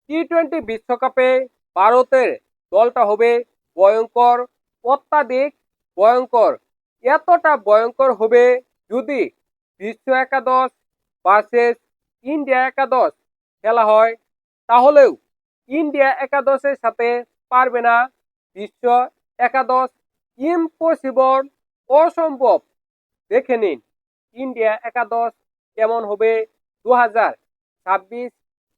টি-20 বিশ্বকাপে ভারতের দলটা হবে ভয়ঙ্কর, অত্যাধিক ভয়ঙ্কর। এতটা ভয়ঙ্কর হবে যদি বিশ্ব একাদশ ভার্সেস ইন্ডিয়া একাদশ খেলা হয়, তাহলেও ইন্ডিয়া একাদশের সাথে পারবে না বিশ্ব একাদশ। ইম্পসিবল, অসম্ভব। দেখে নিন ইন্ডিয়া একাদশ কেমন হবে 2026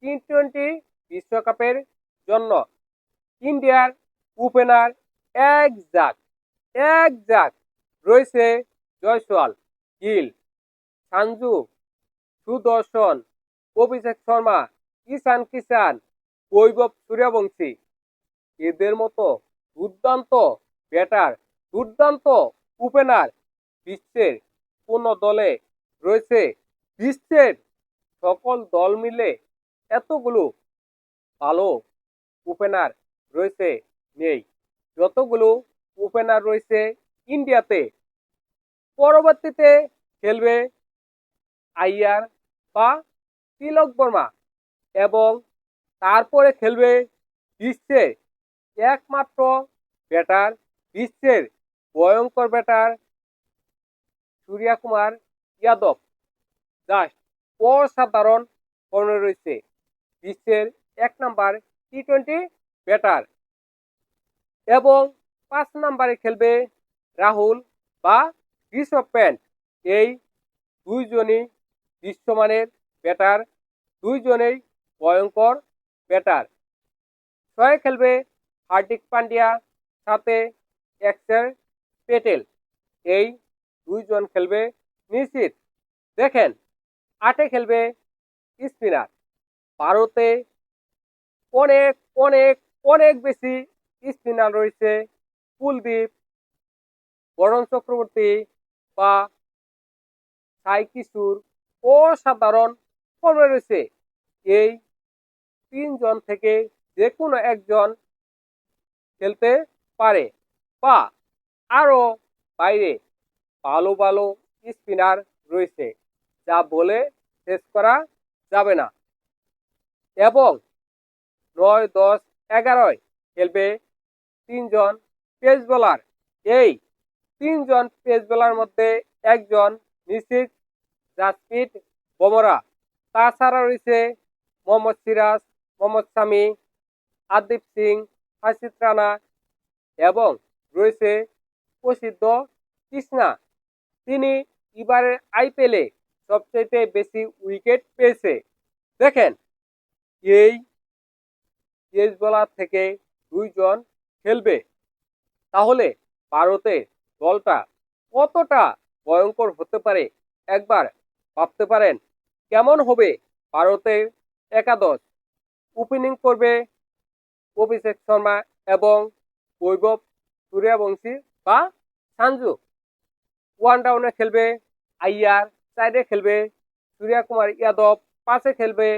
টি-20 বিশ্বকাপের জন্য। ইন্ডিয়ার ওপেনার এক ঝাঁক রয়েছে জয়সওয়াল, গিল, সাঞ্জু, সুদর্শন, অভিষেক শর্মা, ঈশান কিষান, বৈভব সূর্যবংশী। এদের মতো দুর্দান্ত ব্যাটার, দুর্দান্ত ওপেনার বিশ্বের কোন দলে রয়েছে? বিশ্বের সকল দল মিলে এতগুলো ভালো ওপেনার রয়েছে নেই, যতগুলো ওপেনার রয়েছে ইন্ডিয়াতে। পরবর্তীতে খেলবে আইয়ার বা তিলক বর্মা, এবং তারপরে খেলবে বিশ্বের একমাত্র ব্যাটার, বিশ্বের ভয়ঙ্কর ব্যাটার সূর্যকুমার যাদব। জাস্ট অসাধারণ ফর্মে রয়েছে, বিশ্বের 1 নাম্বার টি-20 ব্যাটার। এবং 5 নাম্বারে খেলবে রাহুল বা ঋষভ প্যান্ট। এই দুইজনই বিশ্বমানের ব্যাটার, দুইজনেই ভয়ঙ্কর ব্যাটার। 6-এ খেলবে হার্দিক পান্ডিয়া, সাথে অক্ষর প্যাটেল। এই দুইজন খেলবে নিশ্চিত। দেখেন 8-এ খেলবে স্পিনার। ভারতে অনেক অনেক অনেক বেশি স্পিনার রয়েছে। কুলদীপ, বরুণ চক্রবর্তী বা সাই কিশোর অসাধারণ ফর্মে রয়েছে। এই 3জন থেকে যে কোনো একজন খেলতে পারে, বা আরো বাইরে ভালো ভালো স্পিনার রয়েছে, যা বলে শেষ করা যাবে না। এবং 9, 10, 11-য় খেলবে 3জন পেস বোলার। এই 3জন পেস বোলার মধ্যে একজন নিশ্চিত, জাসপ্রীত বুমরা। তাছাড়া রয়েছে মোহাম্মদ সিরাজ, মোহাম্মদ শামি, হারদীপ সিং, হাসিত রানা, এবং রয়েছে প্রসিদ্ধ কৃষ্ণা। তিনি এবারের আইপিএলে সবচেয়ে বেশি উইকেট পেয়েছে। দেখেন এই পেস বোলার থেকে 2জন খেলবে, তাহলে ভারতের দলটা কতটা ভয়ঙ্কর হতে পারে একবার ভাবতে পারেন। কেমন হবে ভারতের একাদশ? ওপেনিং করবে অভিষেক শর্মা এবং বৈভব সূর্যবংশী বা সাঞ্জু। 1 ডাউনে খেলবে আইয়ার, 4-এ খেলবে সূর্যকুমার যাদব, 5-এ খেলবে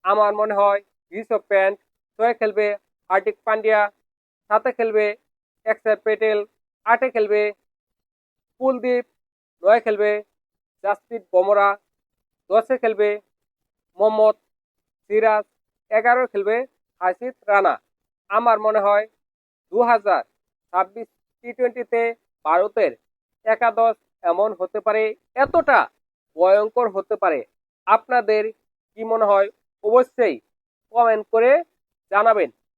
আমার মনে হয় ঋষভ প্যান্ট, 6-এ খেলবে হার্দিক পান্ডিয়া, 7-এ খেলবে অক্ষর প্যাটেল, 8-এ খেলবে কুলদীপ, 9-এ খেলবে জাসপ্রীত বুমরা, 10-এ খেলবে মোহাম্মদ সিরাজ, 11-এ খেলবে হাসিত রানা। আমার মনে হয় 2026 টি-20তে ভারতের একাদশ এমন হতে পারে, এতটা ভয়ঙ্কর হতে পারে। আপনাদের কি মনে হয় অবশ্যই কমেন্ট করে জানাবেন।